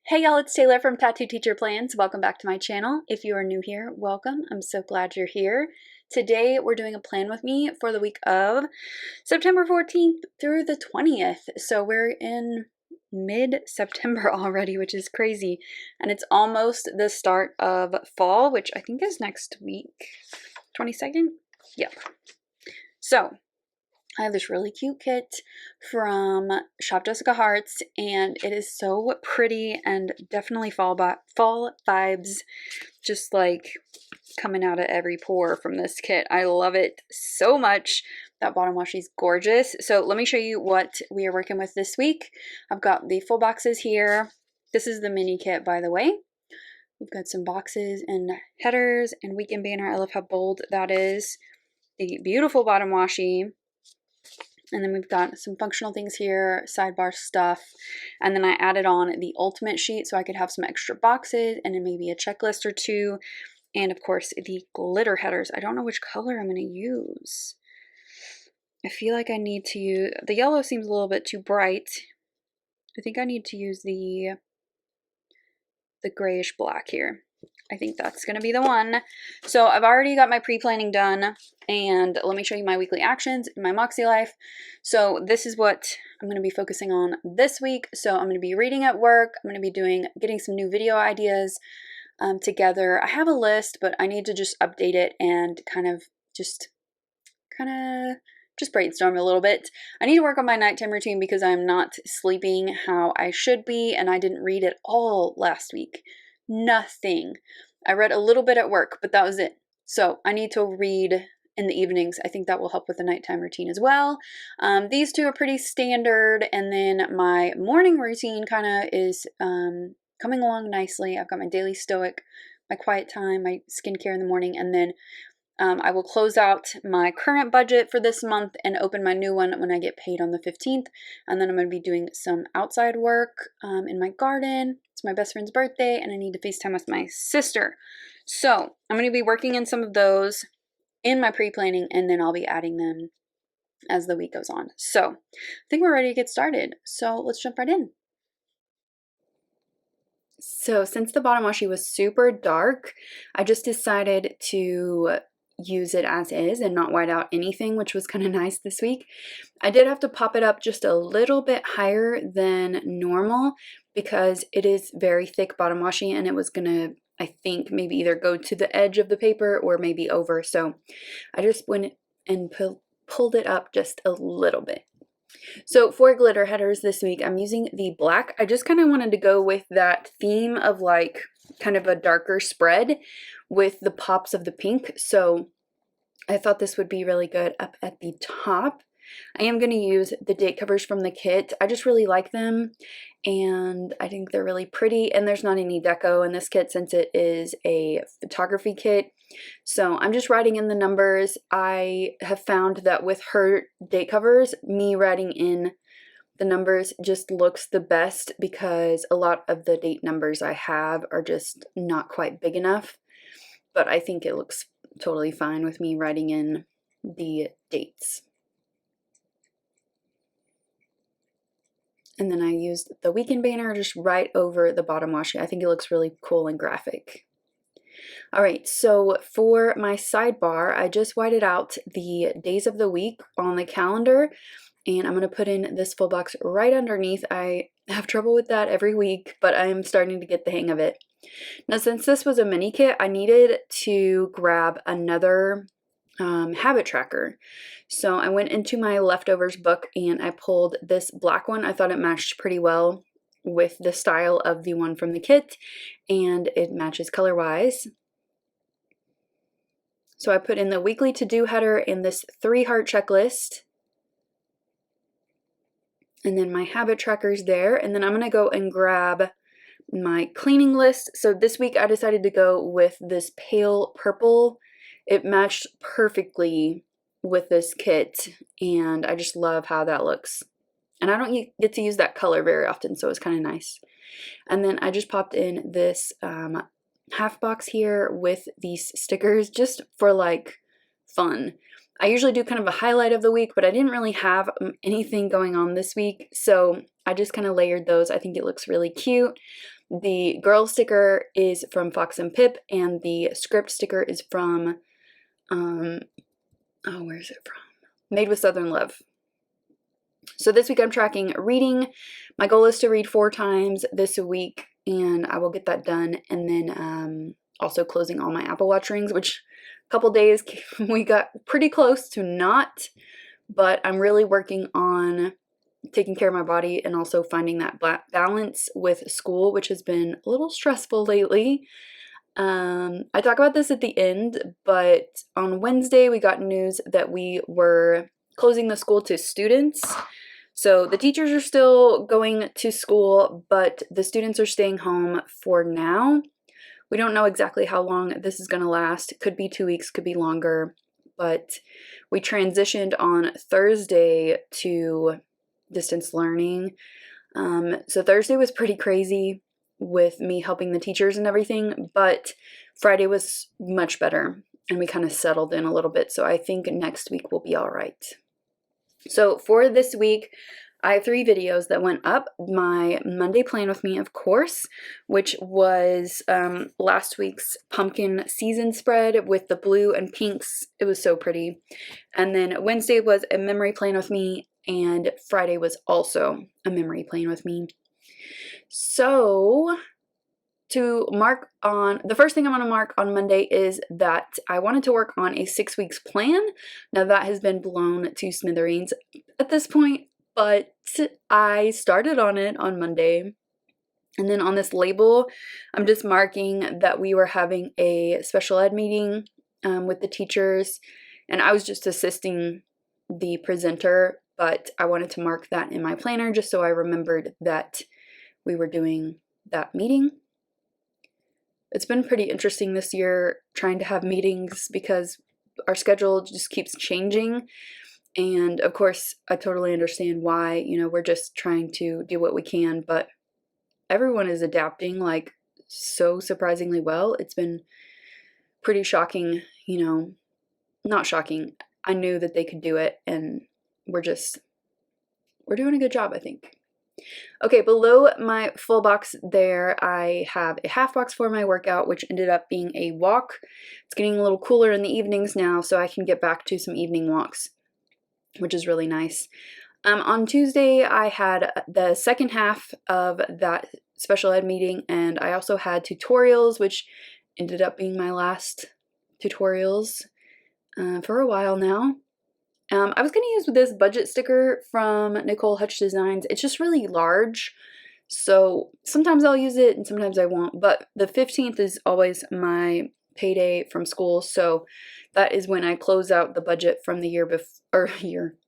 Hey y'all, it's Taylor from Tattooedteacherplans. Welcome back to my channel. If you are new here, welcome. I'm so glad you're here. Today we're doing a plan with me for the week of September 14th through the 20th. So we're in mid-September already, which is crazy. And it's almost the start of fall, which I think is next week. 22nd? Yep. So I have this really cute kit from Shop Jessica Hearts, and it is so pretty and definitely fall vibes, just like coming out of every pore from this kit. I love it so much. That bottom washi is gorgeous. So let me show you what we are working with this week. I've got the full boxes here. This is the mini kit, by the way. We've got some boxes and headers and weekend banner. I love how bold that is. The beautiful bottom washi. And then we've got some functional things here, sidebar stuff. And then I added on the ultimate sheet so I could have some extra boxes and then maybe a checklist or two. And of course, the glitter headers. I don't know which color I'm going to use. I feel like I need to use, the yellow seems a little bit too bright. I think I need to use the grayish black here. I think that's going to be the one. So I've already got my pre-planning done, and let me show you my weekly actions in my mäksēlife. So this is what I'm going to be focusing on this week. So I'm going to be reading at work. I'm going to be getting some new video ideas together. I have a list, but I need to just update it and kind of just brainstorm a little bit. I need to work on my nighttime routine because I'm not sleeping how I should be, and I didn't read at all last week. Nothing. I read a little bit at work, but that was it. So I need to read in the evenings. I think that will help with the nighttime routine as well. These two are pretty standard, and then my morning routine kind of is coming along nicely. I've got my daily stoic, my quiet time, my skincare in the morning, and then I will close out my current budget for this month and open my new one when I get paid on the 15th. And then I'm going to be doing some outside work in my garden. It's my best friend's birthday and I need to FaceTime with my sister. So I'm going to be working in some of those in my pre-planning, and then I'll be adding them as the week goes on. So I think we're ready to get started. So let's jump right in. So since the bottom washi was super dark, I just decided to use it as is and not white out anything, which was kind of nice this week. I did have to pop it up just a little bit higher than normal because it is very thick bottom washi, and it was gonna, I think, maybe either go to the edge of the paper or maybe over. So I just went and pulled it up just a little bit. So for glitter headers this week, I'm using the black. I just kind of wanted to go with that theme of like kind of a darker spread with the pops of the pink. So I thought this would be really good up at the top. I am going to use the date covers from the kit. I just really like them, and I think they're really pretty, and there's not any deco in this kit since it is a photography kit. So I'm just writing in the numbers. I have found that with her date covers, me writing in the numbers just looks the best because a lot of the date numbers I have are just not quite big enough. But I think it looks totally fine with me writing in the dates. And then I used the weekend banner just right over the bottom washi. I think it looks really cool and graphic. All right, so for my sidebar, I just whited out the days of the week on the calendar, and I'm going to put in this full box right underneath. I have trouble with that every week, but I'm starting to get the hang of it. Now, since this was a mini kit, I needed to grab another habit tracker. So I went into my leftovers book and I pulled this black one. I thought it matched pretty well with the style of the one from the kit, and it matches color-wise. So I put in the weekly to-do header in this 3-heart checklist, and then my habit trackers there, and then I'm going to go and grab my cleaning list. So this week I decided to go with this pale purple. It matched perfectly with this kit, and I just love how that looks. And I don't get to use that color very often, so it's kind of nice. And then I just popped in this half box here with these stickers just for like fun. I usually do kind of a highlight of the week, but I didn't really have anything going on this week, so I just kind of layered those. I think it looks really cute. The girl sticker is from Fox and Pip, and the script sticker is from, where is it from? Made with Southern Love. So this week I'm tracking reading. My goal is to read 4 times this week, and I will get that done. And then also closing all my Apple Watch rings, which a couple days we got pretty close to not, but I'm really working on taking care of my body and also finding that balance with school, which has been a little stressful lately. I talk about this at the end, but on Wednesday we got news that we were closing the school to students. So the teachers are still going to school, but the students are staying home for now. We don't know exactly how long this is going to last. It could be 2 weeks, could be longer, but we transitioned on Thursday to distance learning. So Thursday was pretty crazy with me helping the teachers and everything, but Friday was much better and we kind of settled in a little bit. So I think next week will be all right. So for this week, I have 3 videos that went up. My Monday plan with me, of course, which was last week's pumpkin season spread with the blue and pinks. It was so pretty. And then Wednesday was a memory plan with me, and Friday was also a memory plan with me. So to mark on, the first thing I'm going to mark on Monday is that I wanted to work on a 6 weeks plan. Now that has been blown to smithereens at this point, but I started on it on Monday. And then on this label, I'm just marking that we were having a special ed meeting with the teachers, and I was just assisting the presenter, but I wanted to mark that in my planner just so I remembered that we were doing that meeting. It's been pretty interesting this year trying to have meetings because our schedule just keeps changing. And of course, I totally understand why, we're just trying to do what we can, but everyone is adapting like so surprisingly well. It's been pretty shocking, not shocking. I knew that they could do it, and we're doing a good job, I think. Okay, below my full box there, I have a half box for my workout, which ended up being a walk. It's getting a little cooler in the evenings now, so I can get back to some evening walks, which is really nice. On Tuesday, I had the second half of that special ed meeting, and I also had tutorials, which ended up being my last tutorials for a while now. I was going to use this budget sticker from Nicole Hutch Designs. It's just really large, so sometimes I'll use it and sometimes I won't, but the 15th is always my payday from school, so that is when I close out the budget from the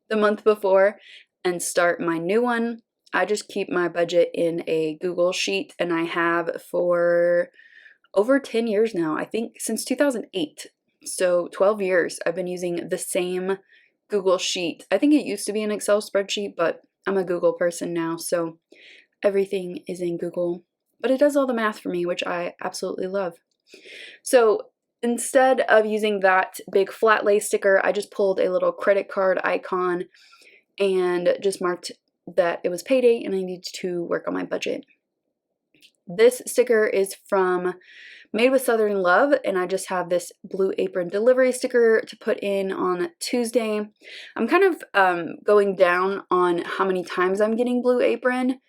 the month before and start my new one. I just keep my budget in a Google sheet, and I have for over 10 years now. I think since 2008, so 12 years I've been using the same Google sheet. I think it used to be an Excel spreadsheet, but I'm a Google person now, so everything is in Google. But it does all the math for me, which I absolutely love. So instead of using that big flat lay sticker, I just pulled a little credit card icon and just marked that it was payday and I needed to work on my budget. This sticker is from Made with Southern Love, and I just have this blue apron delivery sticker to put in on Tuesday. I'm kind of going down on how many times I'm getting blue apron.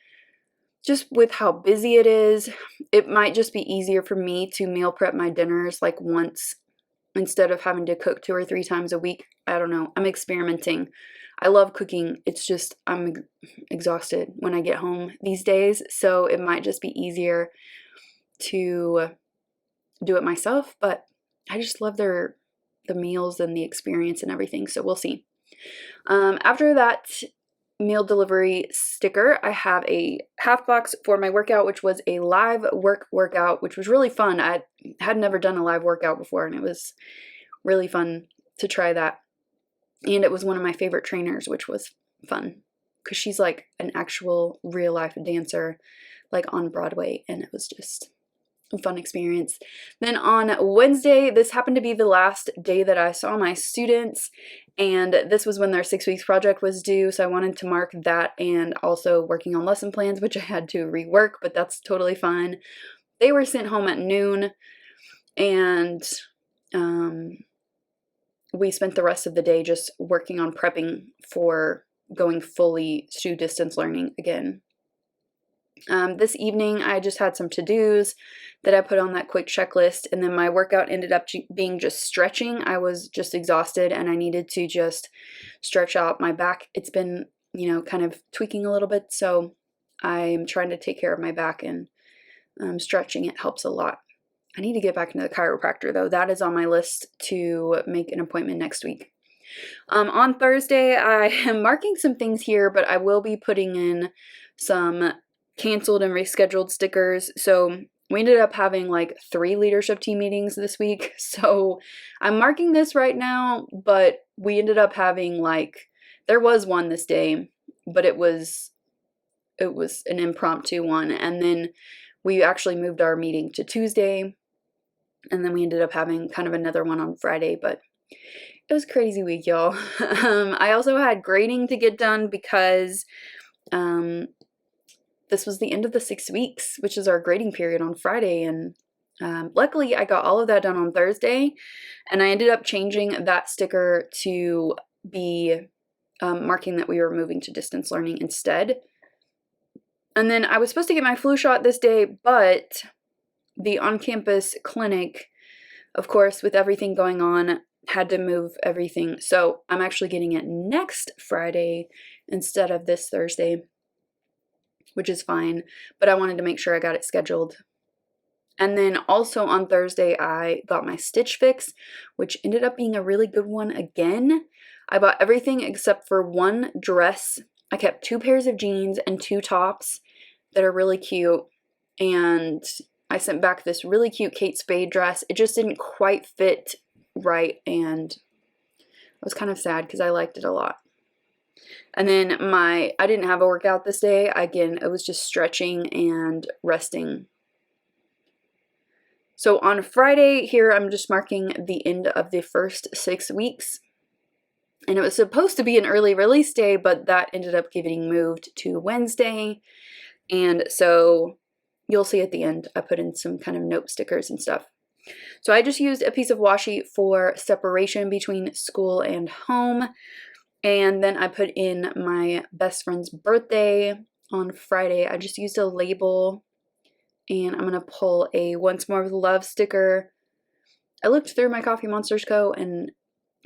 Just with how busy it is, it might just be easier for me to meal prep my dinners like once instead of having to cook 2 or 3 times a week. I don't know. I'm experimenting. I love cooking. It's just I'm exhausted when I get home these days, so it might just be easier to do it myself, but I just love the meals and the experience and everything, so we'll see. After that meal delivery sticker, I have a half box for my workout, which was a live workout, which was really fun. I had never done a live workout before, and it was really fun to try that. And it was one of my favorite trainers, which was fun because she's like an actual real life dancer, like on Broadway, and it was just fun experience. Then on Wednesday, this happened to be the last day that I saw my students, and this was when their 6 weeks project was due, so I wanted to mark that and also working on lesson plans, which I had to rework, but that's totally fine. They were sent home at noon, and we spent the rest of the day just working on prepping for going fully to distance learning again. This evening, I just had some to-dos that I put on that quick checklist, and then my workout ended up being just stretching. I was just exhausted, and I needed to just stretch out my back. It's been, kind of tweaking a little bit, so I'm trying to take care of my back, and stretching it helps a lot. I need to get back into the chiropractor, though. That is on my list to make an appointment next week. On Thursday, I am marking some things here, but I will be putting in some canceled and rescheduled stickers. So we ended up having like 3 leadership team meetings this week. So I'm marking this right now, but we ended up having there was one this day, but it was an impromptu one. And then we actually moved our meeting to Tuesday, and then we ended up having kind of another one on Friday, but it was a crazy week, y'all. I also had grading to get done because this was the end of the 6 weeks, which is our grading period on Friday. And luckily, I got all of that done on Thursday. And I ended up changing that sticker to be marking that we were moving to distance learning instead. And then I was supposed to get my flu shot this day, but the on-campus clinic, of course, with everything going on, had to move everything. So I'm actually getting it next Friday instead of this Thursday, which is fine, but I wanted to make sure I got it scheduled. And then also on Thursday, I got my stitch fix, which ended up being a really good one again. I bought everything except for one dress. I kept 2 pairs of jeans and 2 tops that are really cute, and I sent back this really cute Kate Spade dress. It just didn't quite fit right, and I was kind of sad because I liked it a lot. And then I didn't have a workout this day. Again, it was just stretching and resting. So on Friday here, I'm just marking the end of the first 6 weeks. And it was supposed to be an early release day, but that ended up getting moved to Wednesday. And so you'll see at the end, I put in some kind of note stickers and stuff. So I just used a piece of washi for separation between school and home. And then I put in my best friend's birthday on Friday. I just used a label, and I'm going to pull a Once More with Love sticker. I looked through my Coffee Monsters Co. and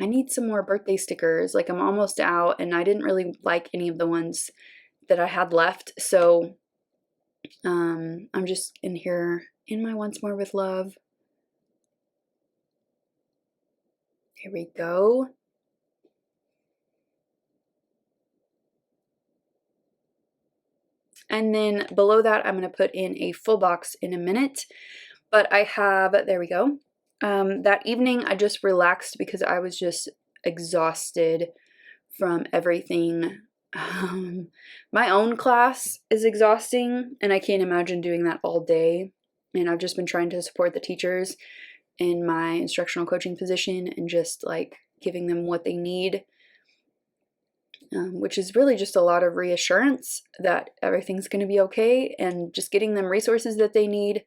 I need some more birthday stickers. I'm almost out, and I didn't really like any of the ones that I had left. So I'm just in here in my Once More with Love. Here we go. And then below that, I'm going to put in a full box in a minute. But I have, there we go. That evening, I just relaxed because I was just exhausted from everything. My own class is exhausting, and I can't imagine doing that all day. And I've just been trying to support the teachers in my instructional coaching position and just giving them what they need. Which is really just a lot of reassurance that everything's going to be okay, and just getting them resources that they need.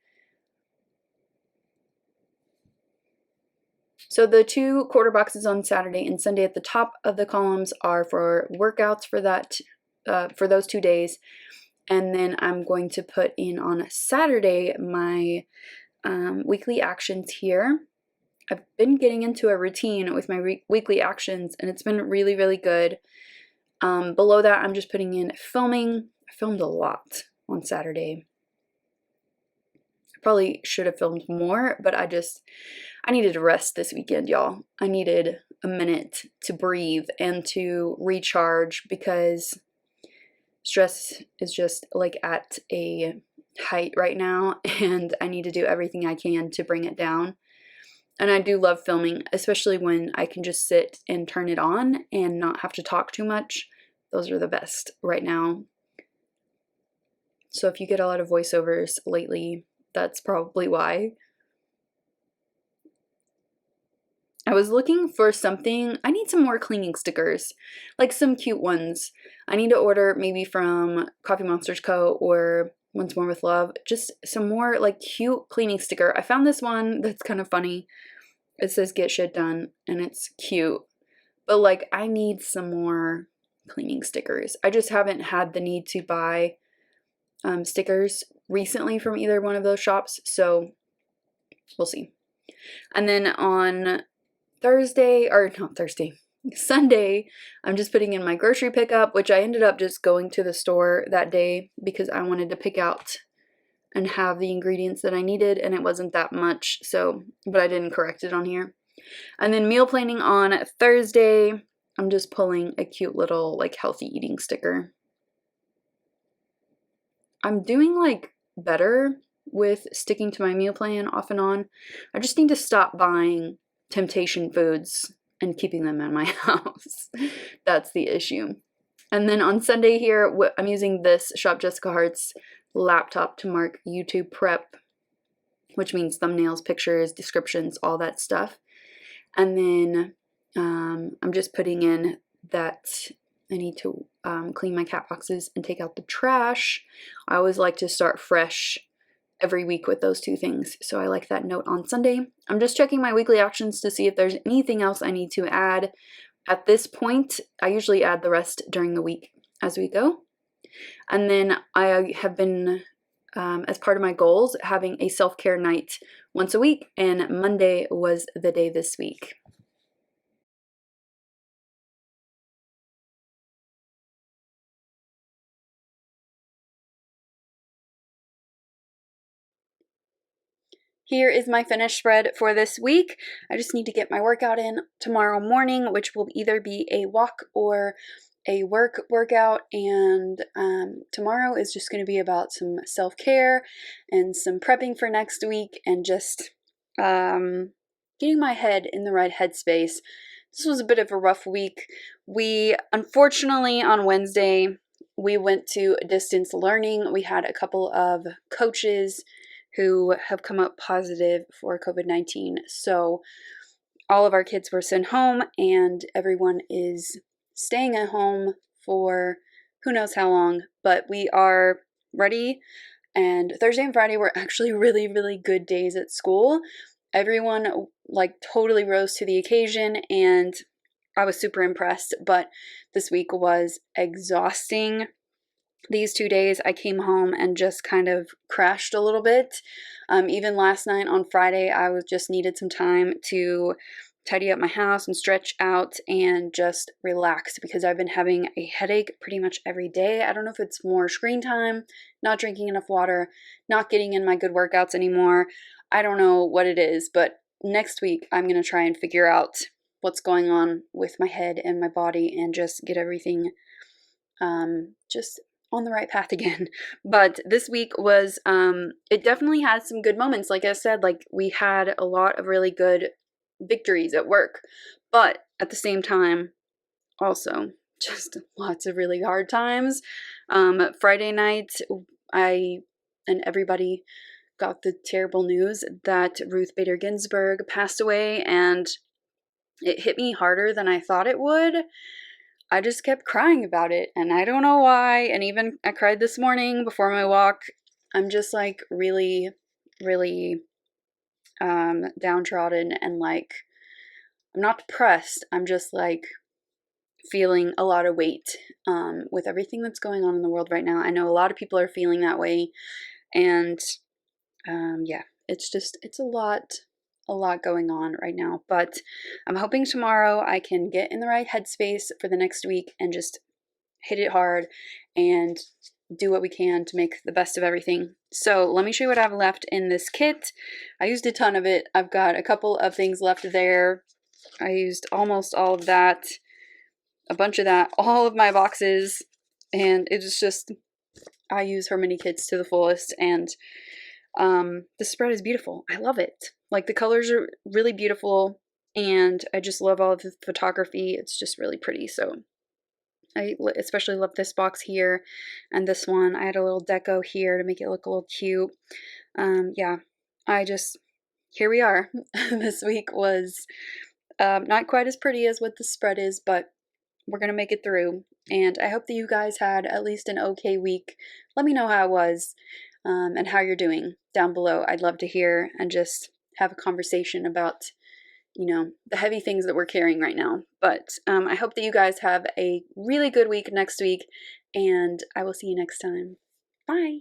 So the 2 quarter boxes on Saturday and Sunday at the top of the columns are for workouts for that for those 2 days. And then I'm going to put in on Saturday my weekly actions here. I've been getting into a routine with my weekly actions, and it's been really, really good. Below that, I'm just putting in filming. I filmed a lot on Saturday. I probably should have filmed more, but I needed to rest this weekend, y'all. I needed a minute to breathe and to recharge because stress is just at a height right now, and I need to do everything I can to bring it down. And I do love filming, especially when I can just sit and turn it on and not have to talk too much. Those are the best right now. So if you get a lot of voiceovers lately, that's probably why. I was looking for something. I need some more cleaning stickers, like some cute ones. I need to order maybe from Coffee Monsters Co. or Once More with Love, just some more like cute cleaning sticker. I found this one that's kind of funny. It says get shit done and it's cute, but like I need some more cleaning stickers. I just haven't had the need to buy stickers recently from either one of those shops, so we'll see. And then on Sunday, I'm just putting in my grocery pickup, which I ended up just going to the store that day because I wanted to pick out and have the ingredients that I needed, and it wasn't that much, so, but I didn't correct it on here. And then meal planning on Thursday, I'm just pulling a cute little like healthy eating sticker. I'm doing like better with sticking to my meal plan off and on. I just need to stop buying temptation foods and keeping them in my house. That's the issue. And then on Sunday here, I'm using this Shop Jessica Hart's laptop to mark YouTube prep, which means thumbnails, pictures, descriptions, all that stuff. And then I'm just putting in that I need to clean my cat boxes and take out the trash. I always like to start fresh every week with those two things, so I like that note on Sunday. I'm just checking my weekly actions to see if there's anything else I need to add. At this point, I usually add the rest during the week as we go. And then I have been, as part of my goals, having a self-care night once a week, and Monday was the day this week. Here is my finished spread for this week. I just need to get my workout in tomorrow morning, which will either be a walk or a workout, and tomorrow is just going to be about some self-care and some prepping for next week and just getting my head in the right headspace. This was a bit of a rough week. We, unfortunately, on Wednesday, we went to distance learning. We had a couple of coaches who have come up positive for COVID-19. So all of our kids were sent home and everyone is staying at home for who knows how long, but we are ready. And Thursday and Friday were actually really, really good days at school. Everyone like totally rose to the occasion and I was super impressed, but this week was exhausting. These 2 days I came home and just kind of crashed a little bit. Even last night on Friday, I just needed some time to tidy up my house and stretch out and just relax because I've been having a headache pretty much every day. I don't know if it's more screen time, not drinking enough water, not getting in my good workouts anymore. I don't know what it is, but next week I'm going to try and figure out what's going on with my head and my body and just get everything just on the right path again. But this week was, it definitely had some good moments. Like I said, like we had a lot of really good victories at work, but at the same time, also just lots of really hard times. Friday night, I and everybody got the terrible news that Ruth Bader Ginsburg passed away, and it hit me harder than I thought it would. I just kept crying about it, and I don't know why, and even I cried this morning before my walk. I'm just like really, really downtrodden, and like I'm not depressed, I'm just like feeling a lot of weight with everything that's going on in the world right now. I know a lot of people are feeling that way, and yeah, it's a lot going on right now, but I'm hoping tomorrow I can get in the right headspace for the next week and just hit it hard and do what we can to make the best of everything. So let me show you what I have left in this kit. I used a ton of it. I've got a couple of things left there. I used almost all of that, a bunch of that, all of my boxes, and it's just, I use Her Mini Kits to the fullest, and the spread is beautiful. I love it. Like the colors are really beautiful, and I just love all of the photography. It's just really pretty. So I especially love this box here and this one. I had a little deco here to make it look a little cute. Yeah, here we are. This week was not quite as pretty as what the spread is, but we're going to make it through. And I hope that you guys had at least an okay week. Let me know how it was and how you're doing down below. I'd love to hear and just have a conversation about, the heavy things that we're carrying right now. But I hope that you guys have a really good week next week, and I will see you next time. Bye.